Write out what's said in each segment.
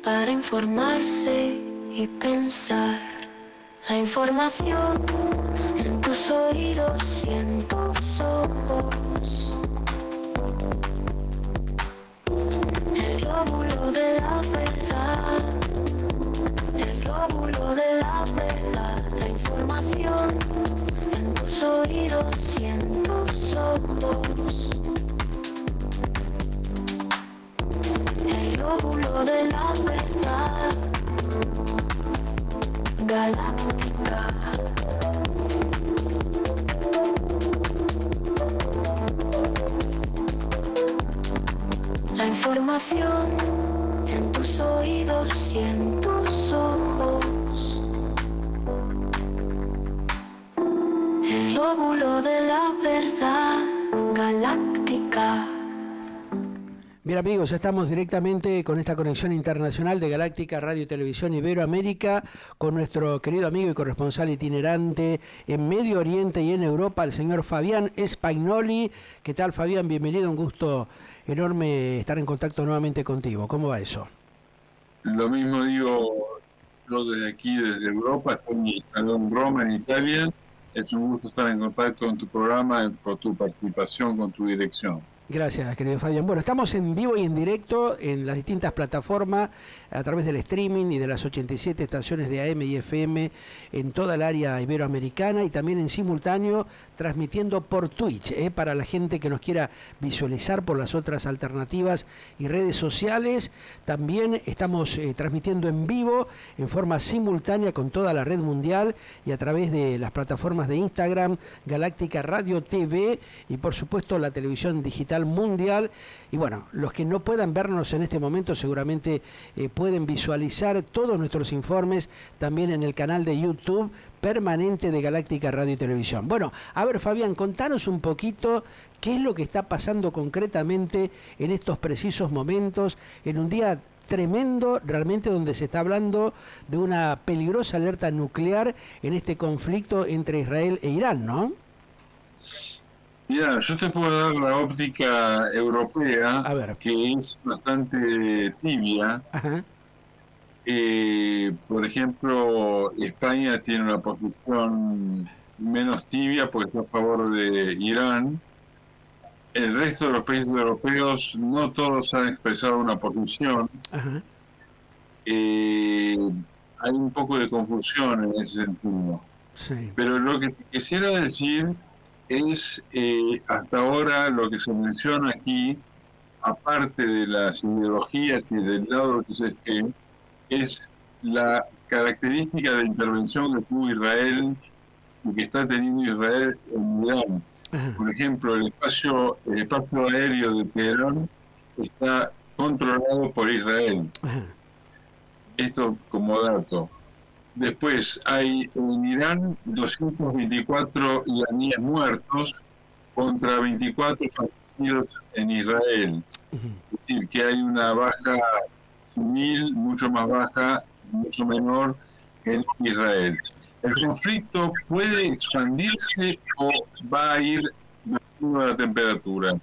para informarse y pensar. La información en tus oídos y en tus ojos. El glóbulo de la verdad. El glóbulo de la verdad. La información en tus oídos y en tus ojos. El glóbulo de la verdad. Galáctica. La información en tus oídos y en tus ojos. El glóbulo de la verdad. Galáctica. Bien amigos, ya estamos directamente con esta conexión internacional de Galáctica Radio y Televisión Iberoamérica con nuestro querido amigo y corresponsal itinerante en Medio Oriente y en Europa, el señor Fabián Spagnoli. ¿Qué tal, Fabián? Bienvenido, un gusto enorme estar en contacto nuevamente contigo. ¿Cómo va eso? Lo mismo digo yo desde aquí, desde Europa, estoy instalado en Roma, en Italia. Es un gusto estar en contacto con tu programa, con tu participación, con tu dirección. Gracias, querido Fabián. Bueno, estamos en vivo y en directo en las distintas plataformas a través del streaming y de las 87 estaciones de AM y FM en toda el área iberoamericana y también en simultáneo transmitiendo por Twitch, para la gente que nos quiera visualizar por las otras alternativas y redes sociales. También estamos transmitiendo en vivo en forma simultánea con toda la red mundial y a través de las plataformas de Instagram, Galáctica Radio TV y por supuesto la televisión digital mundial. Y bueno, los que no puedan vernos en este momento seguramente pueden visualizar todos nuestros informes también en el canal de YouTube permanente de Galáctica Radio y Televisión. Bueno, a ver Fabián, contanos un poquito qué es lo que está pasando concretamente en estos precisos momentos, en un día tremendo realmente donde se está hablando de una peligrosa alerta nuclear en este conflicto entre Israel e Irán, ¿no? Mira, yo te puedo dar la óptica europea, a ver, que es bastante tibia. Ajá. Por ejemplo, España tiene una posición menos tibia porque está a favor de Irán. El resto de los países europeos no todos han expresado una posición. Ajá. Hay un poco de confusión en ese sentido. Sí. Pero lo que quisiera decir es, hasta ahora lo que se menciona aquí, aparte de las ideologías y del lado que se esté, es la característica de intervención que tuvo Israel y que está teniendo Israel en Irán. Ajá. Por ejemplo, el espacio aéreo de Teherán está controlado por Israel. Ajá. Esto como dato. Después hay en Irán 224 iraníes muertos contra 24 fallecidos en Israel. Es decir, que hay una baja civil mucho más baja, mucho menor en Israel. ¿El conflicto puede expandirse o va a ir bajando la temperatura?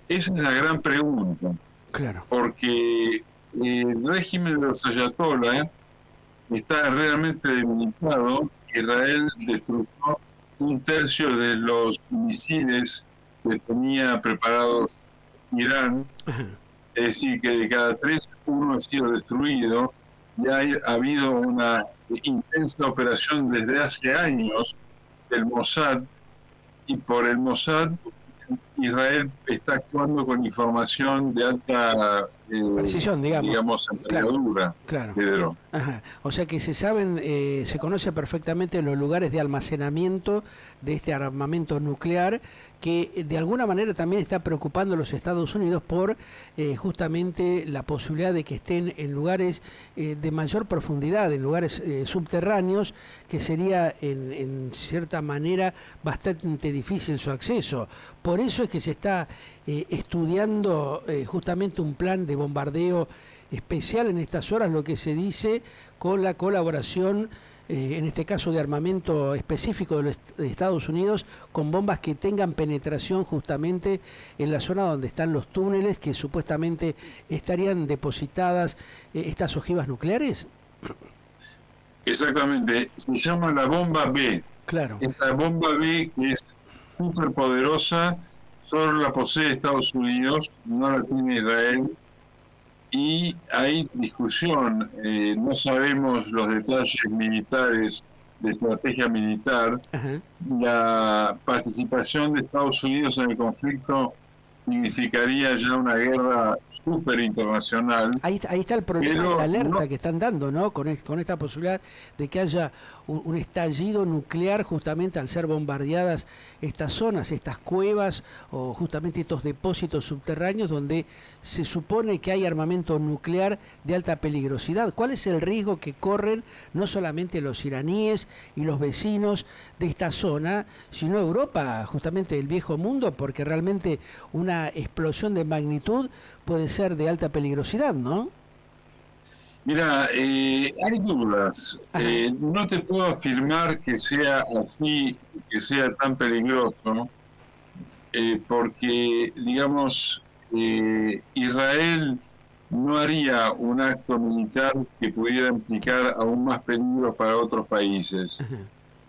Esa es la gran pregunta. Claro. Porque el régimen de los ayatolás está realmente debilitado. Israel destruyó un tercio de los misiles que tenía preparados Irán. Ajá. Es decir, que de cada 3, uno ha sido destruido. Ya ha habido una intensa operación desde hace años del Mossad, y por el Mossad Israel está actuando con información de alta precisión, digamos envergadura. Claro. Pedro. Ajá. O sea que se saben, se conoce perfectamente los lugares de almacenamiento de este armamento nuclear que de alguna manera también está preocupando a los Estados Unidos por justamente la posibilidad de que estén en lugares de mayor profundidad, en lugares subterráneos, que sería en cierta manera bastante difícil su acceso. Por eso es que se está estudiando justamente un plan de bombardeo especial en estas horas, lo que se dice con la colaboración en este caso de armamento específico de Estados Unidos, con bombas que tengan penetración justamente en la zona donde están los túneles que supuestamente estarían depositadas estas ojivas nucleares? Exactamente, se llama la bomba B. Claro. Esta bomba B, que es súper poderosa, solo la posee Estados Unidos, no la tiene Israel, y hay discusión, no sabemos los detalles militares de estrategia militar. Ajá. La participación de Estados Unidos en el conflicto significaría ya una guerra súper internacional. Ahí está el problema Pero de la alerta no- que están dando, ¿no? Con esta posibilidad de que haya un estallido nuclear justamente al ser bombardeadas estas zonas, estas cuevas o justamente estos depósitos subterráneos donde se supone que hay armamento nuclear de alta peligrosidad. ¿Cuál es el riesgo que corren no solamente los iraníes y los vecinos de esta zona, sino Europa, justamente el viejo mundo? Porque realmente una explosión de magnitud puede ser de alta peligrosidad, ¿no? Mira, hay dudas. Ajá. No te puedo afirmar que sea así, que sea tan peligroso, porque, digamos, Israel no haría un acto militar que pudiera implicar aún más peligros para otros países. Ajá.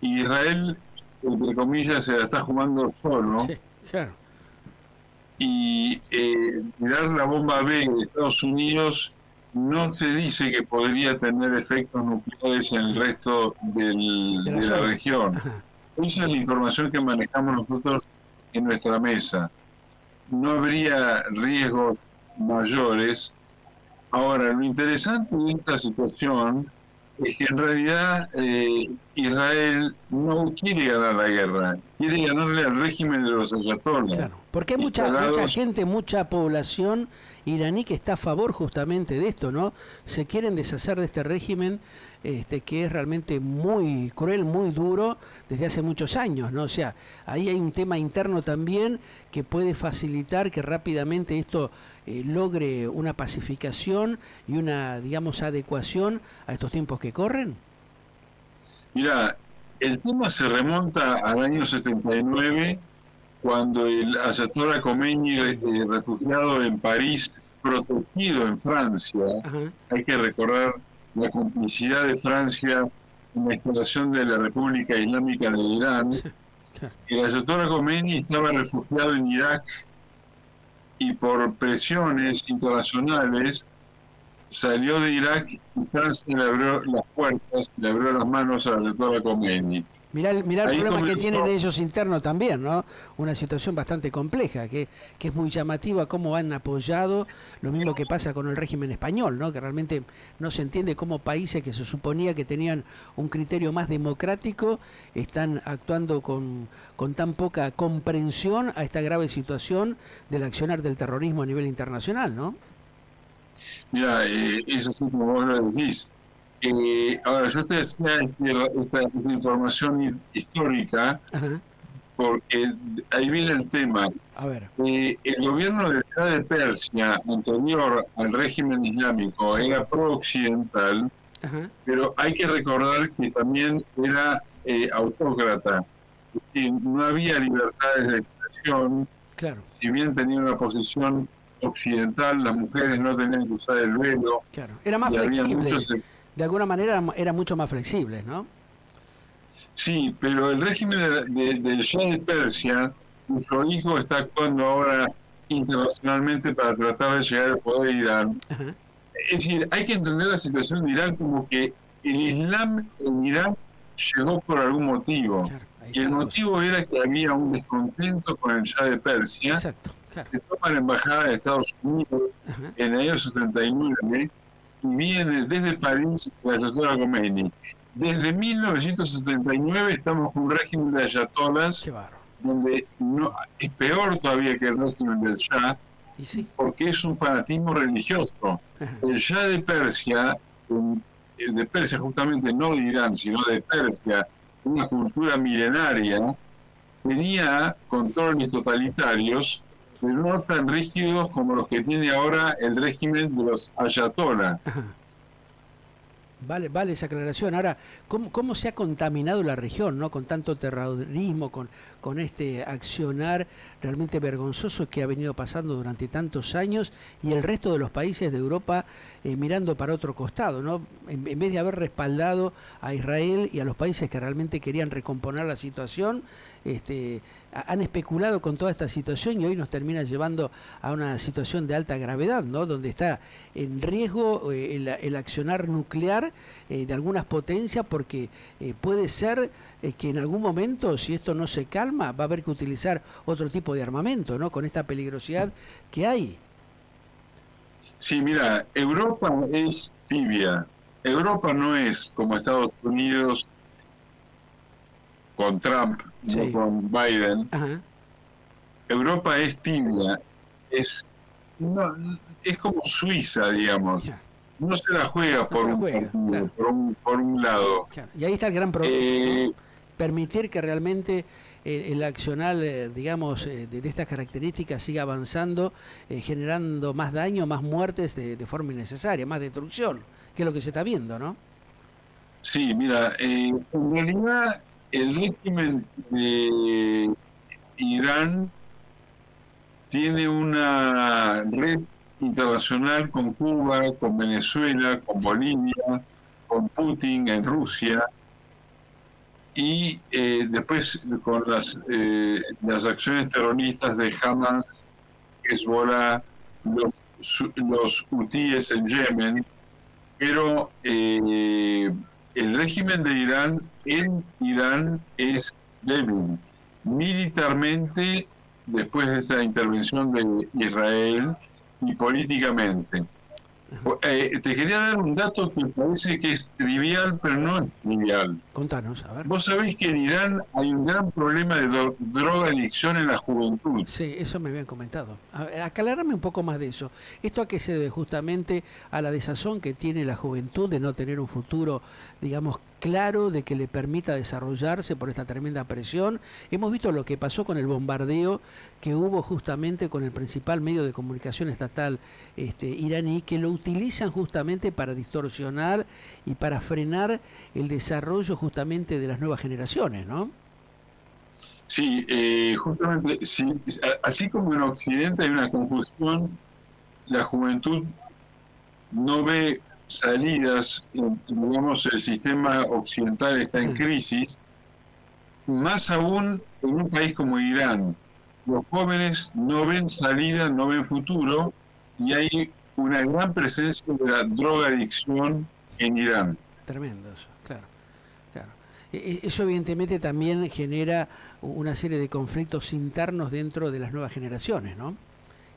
Y Israel, entre comillas, se la está jugando solo, Sí, claro. y tirar la bomba B de Estados Unidos no se dice que podría tener efectos nucleares en el resto de la zona. región. Ajá. Esa es la información que manejamos nosotros en nuestra mesa. No habría riesgos mayores. Ahora, lo interesante de esta situación es que en realidad Israel no quiere ganar la guerra, quiere ganarle al régimen de los ayatolás. Claro, porque hay mucha gente, mucha población iraní que está a favor justamente de esto, ¿no? Se quieren deshacer de este régimen que es realmente muy cruel, muy duro desde hace muchos años, ¿no? O sea, ahí hay un tema interno también que puede facilitar que rápidamente esto logre una pacificación y una, digamos, adecuación a estos tiempos que corren. Mira, el tema se remonta al año 79, cuando el ayatollah Khomeini, refugiado en París, protegido en Francia. Ajá. Hay que recordar la complicidad de Francia en la instalación de la República Islámica de Irán. Sí, claro. El ayatollah Khomeini estaba refugiado en Irak y por presiones internacionales salió de Irak y Francia le abrió las puertas, le abrió las manos al ayatollah Khomeini. Mirá el Ahí problema que comenzó- tienen ellos internos también, ¿no? Una situación bastante compleja, que es muy llamativa cómo han apoyado, lo mismo que pasa con el régimen español, ¿no? Que realmente no se entiende cómo países que se suponía que tenían un criterio más democrático están actuando con tan poca comprensión a esta grave situación del accionar del terrorismo a nivel internacional, ¿no? Mira, es así como vos lo decís. Ahora, yo te decía esta información histórica, Ajá. porque ahí viene el tema. A ver. El gobierno de la Edad de Persia, anterior al régimen islámico, Sí. era pro-occidental, Ajá. pero hay que recordar que también era autócrata. Es decir, no había libertades de expresión. Claro, Si bien tenía una posición occidental, las mujeres no tenían que usar el velo, claro. Era más y había flexible. muchos... De alguna manera era mucho más flexible, ¿no? Sí, pero el régimen del Shah de Persia, cuyo hijo está actuando ahora internacionalmente para tratar de llegar al poder de Irán. Ajá. Es decir, hay que entender la situación de Irán como que el Islam en Irán llegó por algún motivo. Claro, ahí Y el está la cosa. motivo era que había un descontento con el Shah de Persia. Exacto, claro. Se toma la embajada de Estados Unidos Ajá. en el año 79 y viene desde París la ayatollah Khomeini. Desde 1979 estamos con un régimen de ayatolás Qué bárbaro. donde no, es peor todavía que el régimen del Shah, Y sí. porque es un fanatismo religioso. Ajá. El Shah de Persia justamente no de Irán, sino de Persia, una cultura milenaria, tenía controles totalitarios, pero no tan rígidos como los que tiene ahora el régimen de los ayatollah. Ajá. Vale esa aclaración. Ahora, ¿cómo se ha contaminado la región, ¿no? Con tanto terrorismo, con este accionar realmente vergonzoso que ha venido pasando durante tantos años y el resto de los países de Europa mirando para otro costado, ¿no? En vez de haber respaldado a Israel y a los países que realmente querían recomponer la situación, han especulado con toda esta situación y hoy nos termina llevando a una situación de alta gravedad, ¿no? Donde está en riesgo el accionar nuclear de algunas potencias, porque puede ser que en algún momento, si esto no se calma, va a haber que utilizar otro tipo de armamento, ¿no? Con esta peligrosidad que hay. Sí, mira, Europa es tibia. Europa no es como Estados Unidos con Trump, Sí. no con Biden. Ajá. Europa es tibia, no, es como Suiza, digamos. Ya. No se la juega No por se la un juega, partido, claro. por un lado. Claro. Y ahí está el gran problema, Eh, ¿no? Permitir que realmente el accionar, digamos, de estas características siga avanzando, generando más daño, más muertes de forma innecesaria, más destrucción, que es lo que se está viendo, ¿no? sí, mira, en realidad el régimen de Irán tiene una red internacional con Cuba, con Venezuela, con Bolivia, con Putin en Rusia y después con las acciones terroristas de Hamas, Hezbollah, los hutíes en Yemen, pero el régimen de Irán en Irán es débil. Militarmente, después de esta intervención de Israel, y políticamente. Te quería dar un dato que parece que es trivial, pero no es trivial. Contanos, a ver. Vos sabés que en Irán hay un gran problema de drogadicción en la juventud. Sí, eso me habían comentado. Aclararme un poco más de eso. ¿Esto a qué se debe? Justamente a la desazón que tiene la juventud de no tener un futuro, digamos, claro, de que le permita desarrollarse por esta tremenda presión. Hemos visto lo que pasó con el bombardeo que hubo justamente con el principal medio de comunicación estatal iraní, que lo utilizan justamente para distorsionar y para frenar el desarrollo justamente de las nuevas generaciones, ¿no? Sí, justamente, sí, así como en Occidente hay una confusión, la juventud no ve salidas, digamos, el sistema occidental está en crisis, más aún en un país como Irán. Los jóvenes no ven salida, no ven futuro, y hay una gran presencia de la drogadicción en Irán. Tremendo eso, claro. Claro. Eso evidentemente también genera una serie de conflictos internos dentro de las nuevas generaciones, ¿no?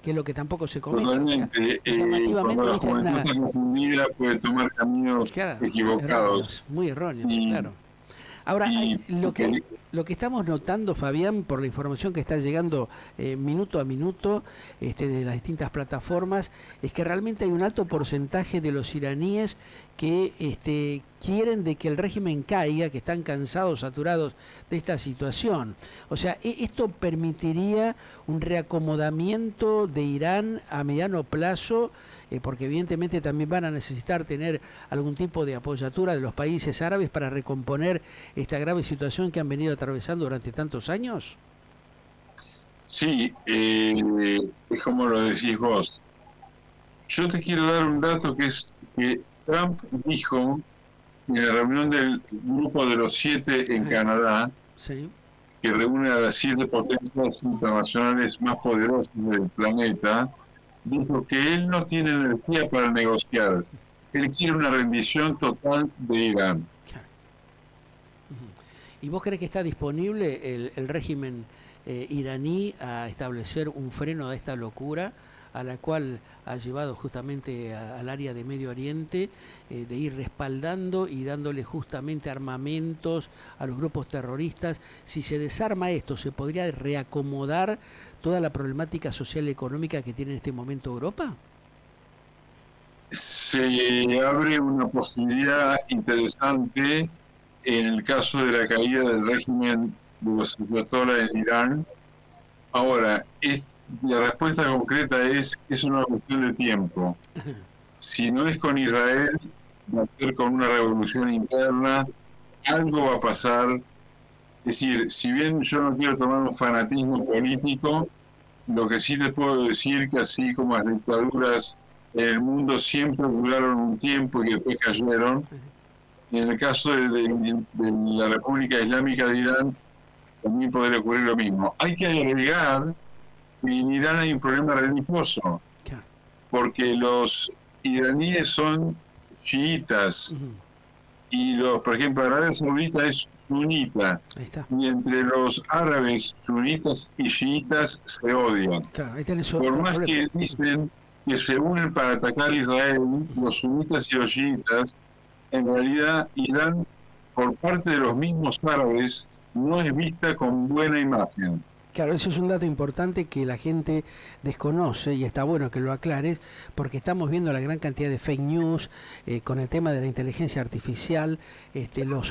Que es lo que tampoco se comenta. Totalmente. O sea, llamativamente, Cuando la ¿viste? juventud está confundida puede tomar caminos Claro, equivocados. erróneos, muy erróneos, claro. Ahora, lo que estamos notando, Fabián, por la información que está llegando minuto a minuto de las distintas plataformas, es que realmente hay un alto porcentaje de los iraníes que quieren de que el régimen caiga, que están cansados, saturados de esta situación. O sea, esto permitiría un reacomodamiento de Irán a mediano plazo, porque evidentemente también van a necesitar tener algún tipo de apoyatura de los países árabes para recomponer esta grave situación que han venido atravesando durante tantos años. Sí, es como lo decís vos. Yo te quiero dar un dato que es que Trump dijo en la reunión del grupo de los 7 en Canadá, sí, que reúne a las 7 potencias internacionales más poderosas del planeta, dijo que él no tiene energía para negociar. Él quiere una rendición total de Irán. claro. ¿Y vos crees que está disponible el régimen iraní a establecer un freno a esta locura a la cual ha llevado justamente al área de Medio Oriente, de ir respaldando y dándole justamente armamentos a los grupos terroristas? Si se desarma esto, ¿se podría reacomodar toda la problemática social y económica que tiene en este momento Europa? Se abre una posibilidad interesante en el caso de la caída del régimen de los ayatolás en Irán. Ahora, la respuesta concreta es una cuestión de tiempo. Si no es con Israel, va a ser con una revolución interna, algo va a pasar. Es decir, si bien yo no quiero tomar un fanatismo político, lo que sí te puedo decir que así como las dictaduras en el mundo siempre duraron un tiempo y que después cayeron, en el caso de la República Islámica de Irán también podría ocurrir lo mismo. Hay que agregar que en Irán hay un problema religioso, porque los iraníes son chiitas y por ejemplo, Arabia Saudita es sunita, y entre los árabes sunitas y chiitas se odian. Por más que dicen que se unen para atacar a Israel, los sunitas y los chiitas, en realidad Irán, por parte de los mismos árabes, no es vista con buena imagen. Claro, eso es un dato importante que la gente desconoce y está bueno que lo aclares porque estamos viendo la gran cantidad de fake news con el tema de la inteligencia artificial,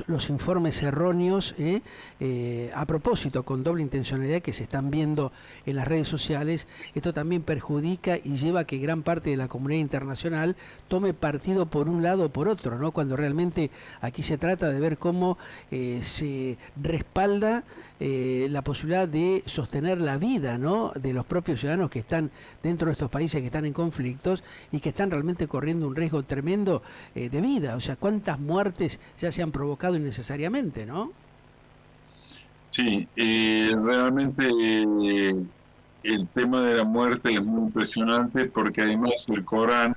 los informes erróneos a propósito con doble intencionalidad que se están viendo en las redes sociales. Esto también perjudica y lleva a que gran parte de la comunidad internacional tome partido por un lado o por otro, ¿no? Cuando realmente aquí se trata de ver cómo se respalda la posibilidad de sostener la vida, ¿no?, de los propios ciudadanos que están dentro de estos países que están en conflictos y que están realmente corriendo un riesgo tremendo de vida. O sea, cuántas muertes ya se han provocado innecesariamente, ¿no? Sí, realmente el tema de la muerte es muy impresionante porque además el Corán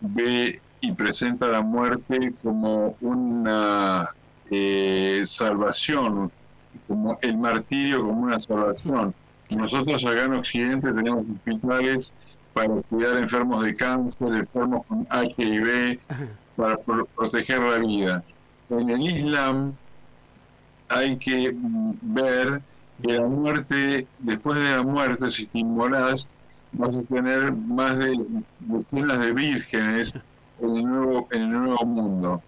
ve y presenta la muerte como una salvación, como el martirio como una salvación. Nosotros acá en Occidente tenemos hospitales para cuidar enfermos de cáncer, enfermos con HIV, para proteger la vida. En el Islam hay que ver que la muerte, después de la muerte, si te inmolás, vas a tener más de decenas de vírgenes en el nuevo mundo.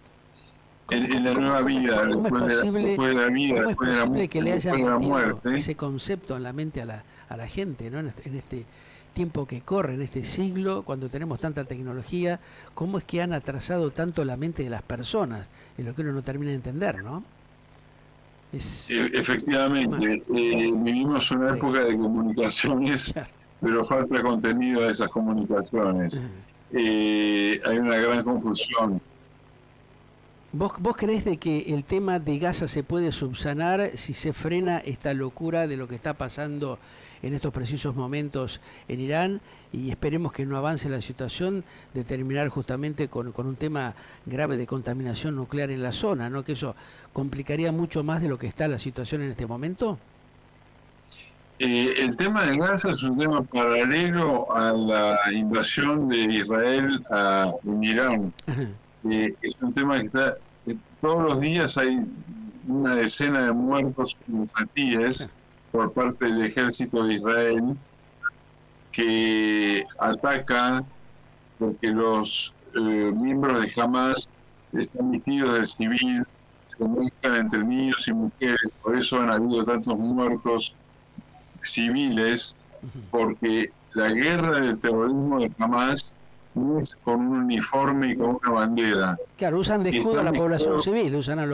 En la nueva vida, después de la vida, después de la muerte. Ese concepto en la mente a la gente, ¿no? En este tiempo que corre, en este siglo, cuando tenemos tanta tecnología, ¿cómo es que han atrasado tanto la mente de las personas? Es lo que uno no termina de entender, ¿no? Efectivamente, vivimos una época de comunicaciones, pero falta contenido de esas comunicaciones. Hay una gran confusión. ¿Vos creés de que el tema de Gaza se puede subsanar si se frena esta locura de lo que está pasando en estos precisos momentos en Irán? Y esperemos que no avance la situación de terminar justamente con un tema grave de contaminación nuclear en la zona, ¿no? Que eso complicaría mucho más de lo que está la situación en este momento. El tema de Gaza es un tema paralelo a la invasión de Israel en Irán. Es un tema que está, todos los días hay una decena de muertos infantiles por parte del ejército de Israel que atacan porque los miembros de Hamas están vestidos de civil, se mezclan entre niños y mujeres, por eso han habido tantos muertos civiles, porque la guerra del terrorismo de Hamas no es con un uniforme y con una bandera. Claro, usan de escudo a la población civil, usan a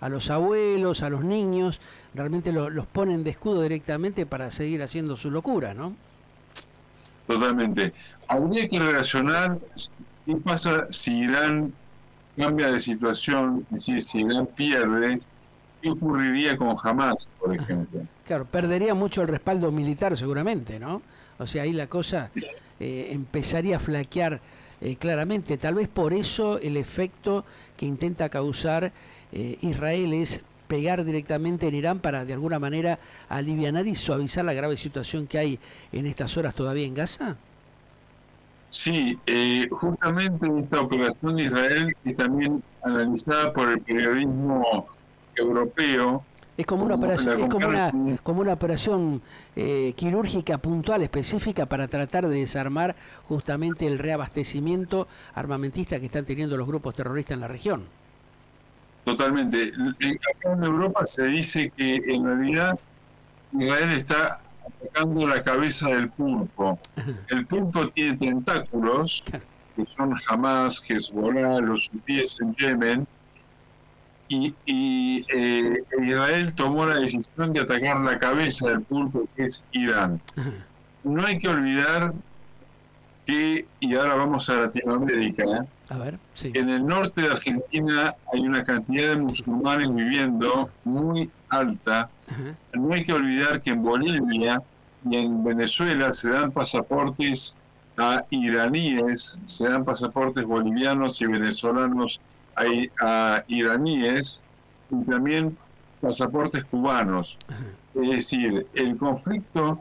los abuelos, a los niños, realmente los ponen de escudo directamente para seguir haciendo su locura, ¿no? Totalmente. Habría que relacionar qué pasa si Irán cambia de situación, es decir, si Irán pierde, qué ocurriría con Hamas, por ejemplo. Claro, perdería mucho el respaldo militar seguramente, ¿no? O sea, ahí la cosa empezaría a flaquear claramente. Tal vez por eso el efecto que intenta causar Israel es pegar directamente en Irán para de alguna manera alivianar y suavizar la grave situación que hay en estas horas todavía en Gaza. Sí, justamente esta operación de Israel es también analizada por el periodismo europeo. Es como una operación, como una operación quirúrgica puntual, específica, para tratar de desarmar justamente el reabastecimiento armamentista que están teniendo los grupos terroristas en la región. Totalmente. Acá en Europa se dice que en realidad Israel está atacando la cabeza del pulpo. El pulpo tiene tentáculos que son Hamas, Hezbollah, los hutíes en Yemen, y Israel tomó la decisión de atacar la cabeza del pulpo, que es Irán. No hay que olvidar que, y ahora vamos a Latinoamérica, A ver, sí. en el norte de Argentina hay una cantidad de musulmanes viviendo muy alta. Ajá. No hay que olvidar que en Bolivia y en Venezuela se dan pasaportes a iraníes, se dan pasaportes bolivianos y venezolanos a iraníes, y también pasaportes cubanos. Es decir, el conflicto,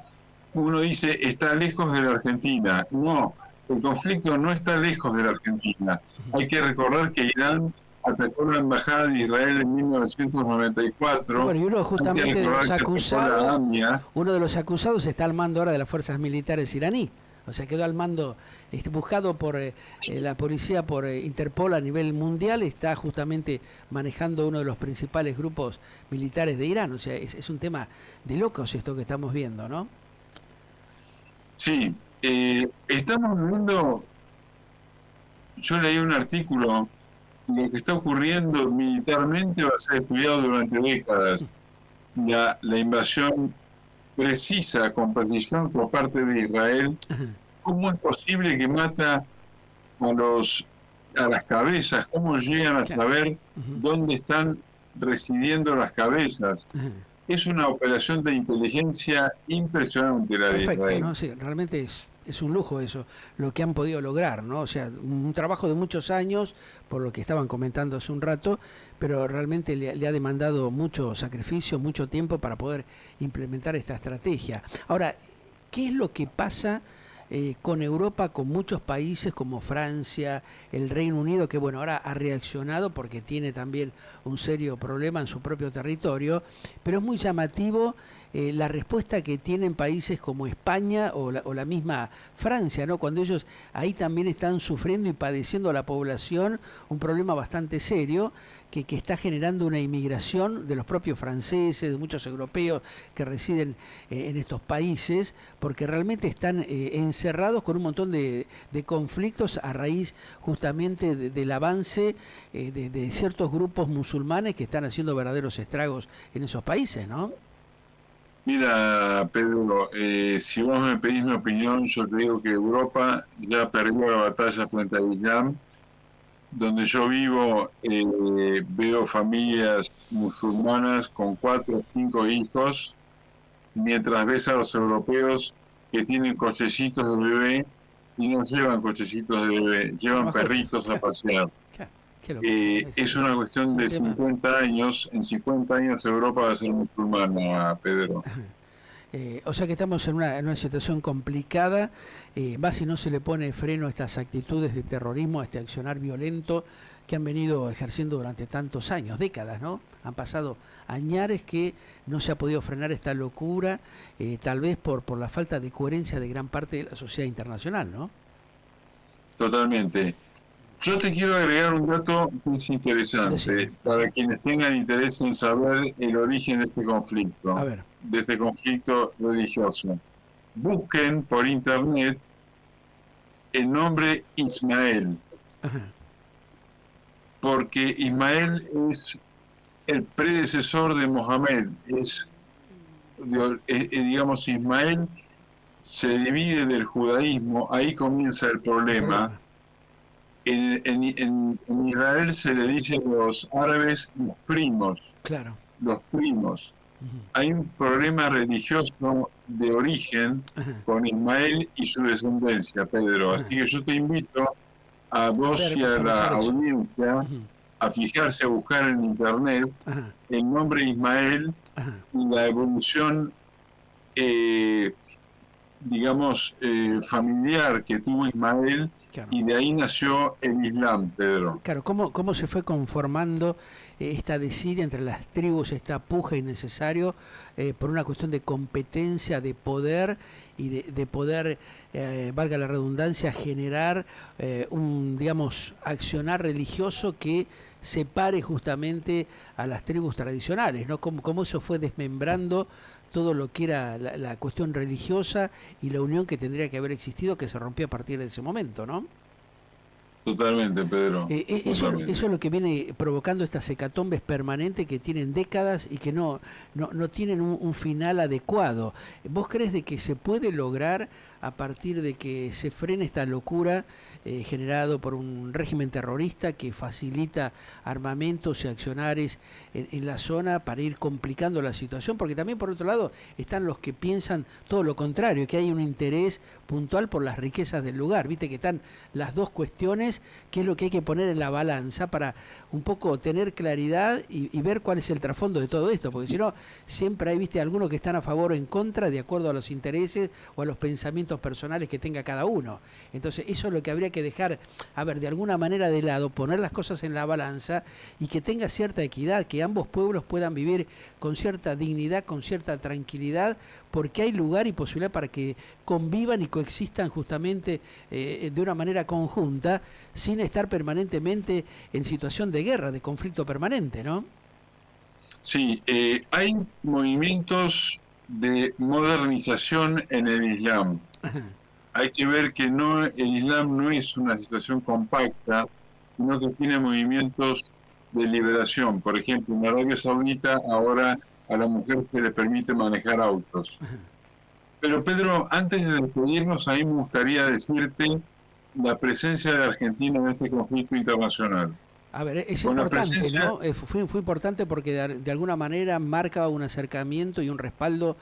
uno dice, está lejos de la Argentina. No, el conflicto no está lejos de la Argentina. Hay que recordar que Irán atacó la embajada de Israel en 1994. Bueno, y uno justamente de los acusados, uno de los acusados está al mando ahora de las fuerzas militares iraní. O sea, quedó al mando, buscado por la policía, por Interpol a nivel mundial, está justamente manejando uno de los principales grupos militares de Irán. O sea, es un tema de locos esto que estamos viendo, ¿no? Sí, estamos viendo, yo leí un artículo, lo que está ocurriendo militarmente va a ser estudiado durante décadas. La invasión precisa, con precisión por parte de Israel. ¿Cómo es posible que mata a las cabezas? ¿Cómo llegan a saber dónde están residiendo las cabezas? Es una operación de inteligencia impresionante la de Israel. ¿No? Sí, realmente es un lujo eso, lo que han podido lograr, ¿no? O sea, un trabajo de muchos años, por lo que estaban comentando hace un rato, pero realmente le ha demandado mucho sacrificio, mucho tiempo para poder implementar esta estrategia. Ahora, ¿qué es lo que pasa con Europa, con muchos países como Francia, el Reino Unido, que bueno, ahora ha reaccionado porque tiene también un serio problema en su propio territorio, pero es muy llamativo la respuesta que tienen países como España o la misma Francia, ¿no? Cuando ellos ahí también están sufriendo y padeciendo a la población un problema bastante serio que está generando una inmigración de los propios franceses, de muchos europeos que residen en estos países, porque realmente están encerrados con un montón de conflictos a raíz justamente del avance de ciertos grupos musulmanes que están haciendo verdaderos estragos en esos países, ¿no? Mira, Pedro, si vos me pedís mi opinión, yo te digo que Europa ya perdió la batalla frente al Islam. Donde yo vivo, veo familias musulmanas con 4 o 5 hijos, mientras ves a los europeos que tienen cochecitos de bebé y no llevan cochecitos de bebé, llevan perritos a pasear. Es una cuestión de 50 años. En 50 años Europa va a ser musulmana, Pedro. O sea que estamos en una situación complicada, más si no se le pone freno a estas actitudes de terrorismo, a este accionar violento que han venido ejerciendo durante tantos años, décadas, ¿no? Han pasado añares que no se ha podido frenar esta locura, tal vez por la falta de coherencia de gran parte de la sociedad internacional, ¿no? Totalmente. Yo te quiero agregar un dato que es interesante para quienes tengan interés en saber el origen de este conflicto, de este conflicto religioso. Busquen por internet el nombre Ismael, porque Ismael es el predecesor de Mohamed. Digamos, Ismael se divide del judaísmo, ahí comienza el problema. En Israel se le dice a los árabes los primos. Claro. Los primos. Hay un problema religioso de origen con Ismael y su descendencia, Pedro. Así que yo te invito a vos y a la audiencia a fijarse, a buscar en internet el nombre Ismael y la evolución digamos, familiar que tuvo Ismael, y de ahí nació el Islam, Pedro. Claro, ¿cómo se fue conformando esta desidia entre las tribus, esta puja innecesario por una cuestión de competencia, de poder y de poder, valga la redundancia, generar un, digamos, accionar religioso que separe justamente a las tribus tradicionales, ¿no? Cómo eso fue desmembrando todo lo que era la cuestión religiosa y la unión que tendría que haber existido, que se rompió a partir de ese momento, ¿no? Totalmente, Pedro. Eso Totalmente. es lo que viene provocando estas hecatombes permanentes que tienen décadas y que no tienen un final adecuado. ¿Vos crees de que se puede lograr a partir de que se frene esta locura generado por un régimen terrorista que facilita armamentos y accionares en la zona para ir complicando la situación? Porque también por otro lado están los que piensan todo lo contrario, que hay un interés puntual por las riquezas del lugar. Viste que están las dos cuestiones, que es lo que hay que poner en la balanza para un poco tener claridad y ver cuál es el trasfondo de todo esto, porque si no, siempre hay, viste, algunos que están a favor o en contra de acuerdo a los intereses o a los pensamientos personales que tenga cada uno. Entonces eso es lo que habría que dejar, a ver, de alguna manera de lado, poner las cosas en la balanza y que tenga cierta equidad, que ambos pueblos puedan vivir con cierta dignidad, con cierta tranquilidad, porque hay lugar y posibilidad para que convivan y coexistan justamente de una manera conjunta, sin estar permanentemente en situación de guerra, de conflicto permanente, ¿no? Sí, hay movimientos de modernización en el Islam. Hay que ver que no, el Islam no es una situación compacta, sino que tiene movimientos de liberación. Por ejemplo, en Arabia Saudita ahora a la mujer se le permite manejar autos. Pero Pedro, antes de despedirnos, a mí me gustaría decirte la presencia de Argentina en este conflicto internacional. A ver, es Con la importante, presencia, ¿no? Fue importante porque de alguna manera marca un acercamiento y un respaldo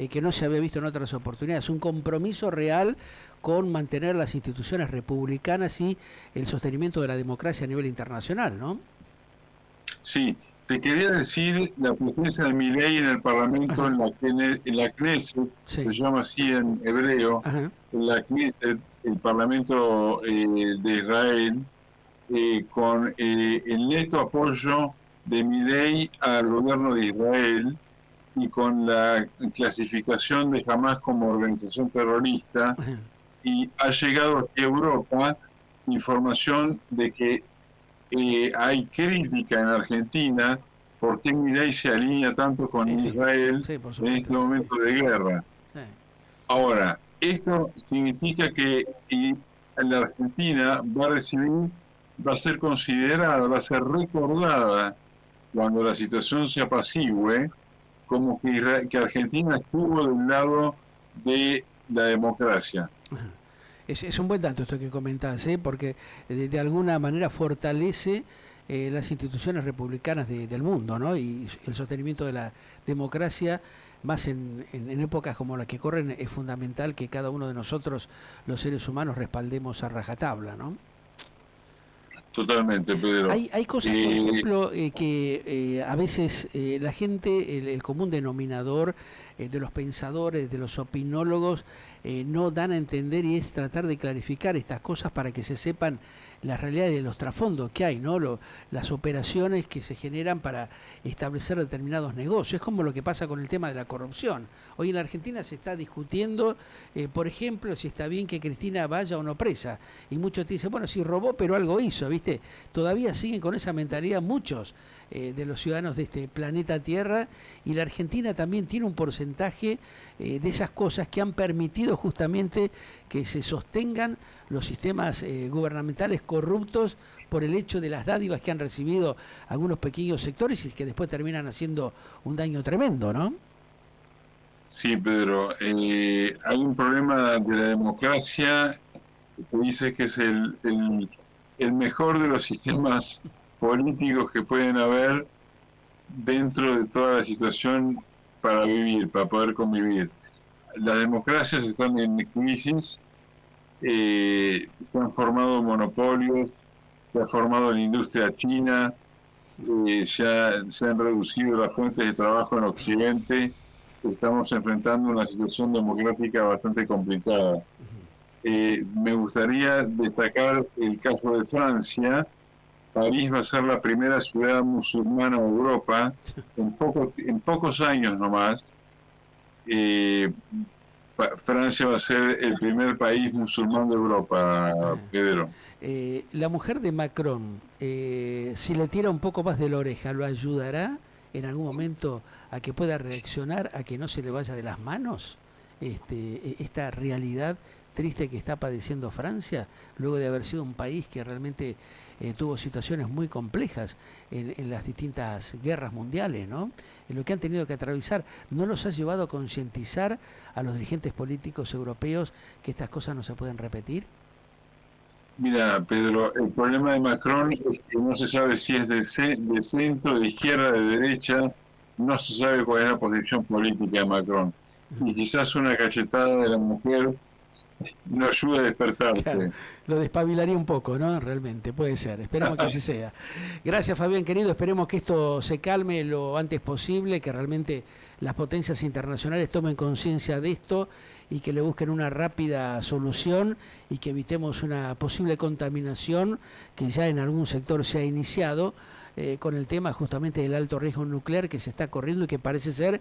que no se había visto en otras oportunidades. Un compromiso real con mantener las instituciones republicanas y el sostenimiento de la democracia a nivel internacional, ¿no? sí, te quería decir la presencia de Milei en el Parlamento, Ajá, en la Knesset, se sí, llama así en hebreo, ajá, en la Knesset, el Parlamento de Israel, con el neto apoyo de Milei al gobierno de Israel y con la clasificación de Hamas como organización terrorista, ajá. y ha llegado aquí a Europa información de que hay crítica en Argentina por qué Milei se alinea tanto Sí, con sí, Israel sí, por en supuesto, este sí. momento de guerra. Sí. Ahora, esto significa que la Argentina va a ser considerada, va a ser recordada cuando la situación se apacigüe, como que Argentina estuvo del lado de la democracia. Es un buen dato esto que comentás, ¿eh? Porque de alguna manera fortalece las instituciones republicanas del mundo, ¿no? Y el sostenimiento de la democracia, más en épocas como las que corren, es fundamental que cada uno de nosotros, los seres humanos, respaldemos a rajatabla, ¿no? Totalmente, Pedro. Hay cosas, por Eh, ejemplo, que a veces la gente, el común denominador de los pensadores, de los opinólogos, no dan a entender, y es tratar de clarificar estas cosas para que se sepan las realidades de los trasfondos que hay, ¿no? Las operaciones que se generan para establecer determinados negocios. Es como lo que pasa con el tema de la corrupción. Hoy en la Argentina se está discutiendo, por ejemplo, si está bien que Cristina vaya o no presa. Y muchos te dicen, bueno, sí robó, pero algo hizo, ¿viste? Todavía siguen con esa mentalidad muchos de los ciudadanos de este planeta Tierra, y la Argentina también tiene un porcentaje de esas cosas que han permitido justamente que se sostengan los sistemas gubernamentales corruptos por el hecho de las dádivas que han recibido algunos pequeños sectores y que después terminan haciendo un daño tremendo, ¿no? sí, Pedro. Hay un problema de la democracia que dice que es el mejor de los sistemas políticos que pueden haber dentro de toda la situación para vivir, para poder convivir. Las democracias están en crisis, se han formado monopolios, se ha formado la industria china, se han reducido las fuentes de trabajo en Occidente, estamos enfrentando una situación democrática bastante complicada. Me gustaría destacar el caso de Francia. París va a ser la primera ciudad musulmana de Europa en pocos años nomás. Eh, Francia va a ser el primer país musulmán de Europa, Pedro. La mujer de Macron, si le tira un poco más de la oreja, ¿lo ayudará en algún momento a que pueda reaccionar, a que no se le vaya de las manos esta realidad triste que está padeciendo Francia, luego de haber sido un país que realmente tuvo situaciones muy complejas en las distintas guerras mundiales, ¿no? En lo que han tenido que atravesar, ¿no los ha llevado a concientizar a los dirigentes políticos europeos que estas cosas no se pueden repetir? Mira, Pedro, el problema de Macron es que no se sabe si es de centro, de izquierda, de derecha, no se sabe cuál es la posición política de Macron. Y quizás una cachetada de la mujer no ayuda a despertarte. Claro, lo despabilaría un poco, ¿no? Realmente, puede ser. Esperemos que así sea. Gracias, Fabián, querido. Esperemos que esto se calme lo antes posible, que realmente las potencias internacionales tomen conciencia de esto y que le busquen una rápida solución y que evitemos una posible contaminación que ya en algún sector se ha iniciado con el tema justamente del alto riesgo nuclear que se está corriendo y que parece ser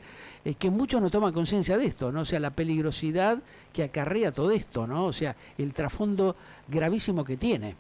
que muchos no toman conciencia de esto, ¿no? O sea, la peligrosidad que acarrea todo esto, ¿no? O sea, el trasfondo gravísimo que tiene.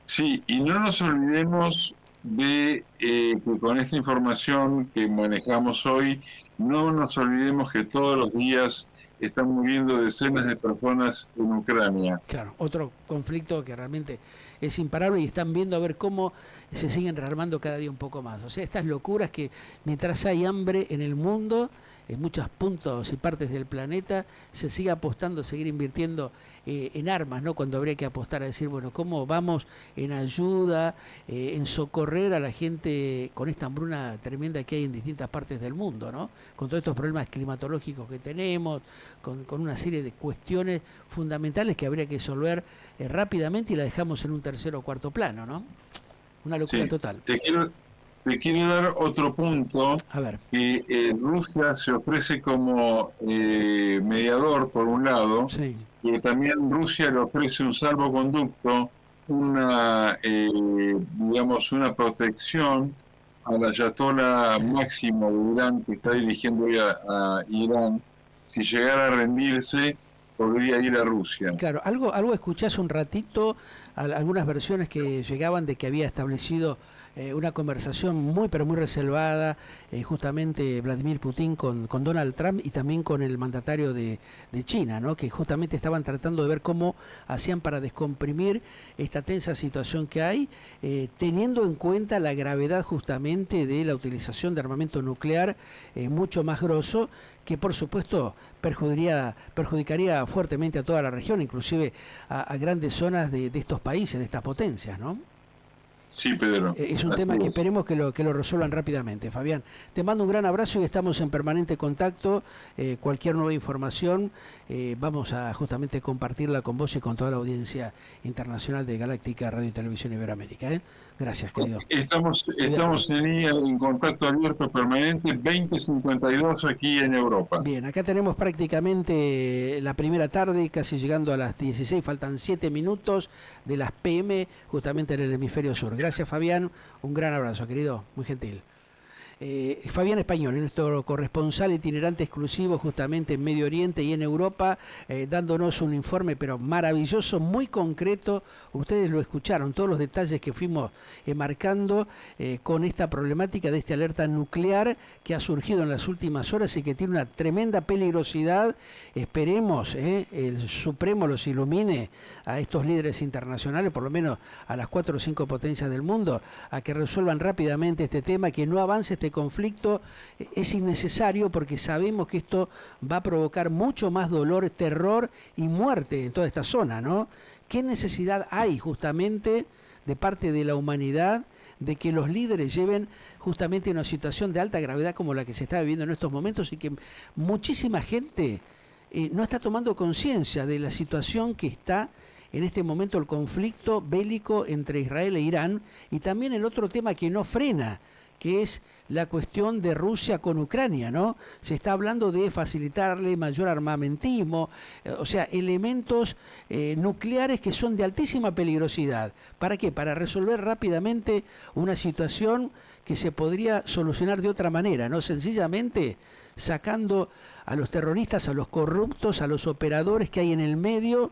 Sí, y no nos olvidemos de que con esta información que manejamos hoy, no nos olvidemos que todos los días están muriendo decenas de personas en Ucrania. Claro, otro conflicto que realmente es imparable y están viendo a ver cómo se siguen rearmando cada día un poco más. O sea, estas locuras que mientras hay hambre en el mundo, en muchos puntos y partes del planeta, se sigue apostando, seguir invirtiendo en armas, ¿no? Cuando habría que apostar a decir, bueno, ¿cómo vamos en ayuda, en socorrer a la gente con esta hambruna tremenda que hay en distintas partes del mundo, ¿no? Con todos estos problemas climatológicos que tenemos, con una serie de cuestiones fundamentales que habría que resolver rápidamente y la dejamos en un tercer o cuarto plano, ¿no? Una locura total. Te quiero dar otro punto, a ver, que Rusia se ofrece como mediador, por un lado, sí. Y también Rusia le ofrece un salvoconducto, digamos, una protección al ayatolá máximo de Irán, que está dirigiendo hoy a Irán. Si llegara a rendirse, podría ir a Rusia. Claro, algo escuché hace un ratito, algunas versiones que llegaban de que había establecido una conversación muy pero muy reservada, justamente Vladimir Putin con Donald Trump y también con el mandatario de China, ¿no? Que justamente estaban tratando de ver cómo hacían para descomprimir esta tensa situación que hay, teniendo en cuenta la gravedad justamente de la utilización de armamento nuclear mucho más grosso, que por supuesto perjudicaría fuertemente a toda la región, inclusive a grandes zonas de estos países, de estas potencias, ¿no? Sí, Pedro. Es un tema que esperemos que lo resuelvan rápidamente, Fabián. Te mando un gran abrazo y estamos en permanente contacto. Cualquier nueva información vamos a justamente compartirla con vos y con toda la audiencia internacional de Galáctica Radio y Televisión Iberoamérica. Gracias, querido. Estamos en contacto abierto permanente, 2052 aquí en Europa. Bien, acá tenemos prácticamente la primera tarde, casi llegando a las 16, faltan 7 minutos de las PM, justamente en el hemisferio sur. Gracias, Fabián, un gran abrazo, querido, muy gentil. Fabián Español, nuestro corresponsal itinerante exclusivo justamente en Medio Oriente y en Europa, dándonos un informe pero maravilloso, muy concreto. Ustedes lo escucharon, todos los detalles que fuimos marcando con esta problemática de esta alerta nuclear que ha surgido en las últimas horas y que tiene una tremenda peligrosidad. Esperemos el Supremo los ilumine a estos líderes internacionales, por lo menos a las 4 o 5 potencias del mundo, a que resuelvan rápidamente este tema, que no avance este conflicto. Es innecesario porque sabemos que esto va a provocar mucho más dolor, terror y muerte en toda esta zona, ¿no? ¿Qué necesidad hay justamente de parte de la humanidad de que los líderes lleven justamente una situación de alta gravedad como la que se está viviendo en estos momentos y que muchísima gente no está tomando conciencia de la situación que está en este momento el conflicto bélico entre Israel e Irán, y también el otro tema que no frena, que es la cuestión de Rusia con Ucrania, ¿no? Se está hablando de facilitarle mayor armamentismo, o sea, elementos nucleares que son de altísima peligrosidad. ¿Para qué? Para resolver rápidamente una situación que se podría solucionar de otra manera, ¿no? Sencillamente sacando a los terroristas, a los corruptos, a los operadores que hay en el medio,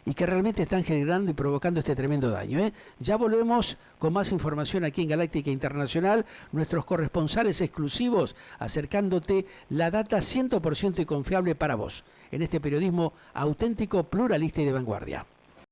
y que realmente están generando y provocando este tremendo daño, ¿eh? Ya volvemos con más información aquí en Galáctica Internacional, nuestros corresponsales exclusivos acercándote la data 100% y confiable para vos, en este periodismo auténtico, pluralista y de vanguardia.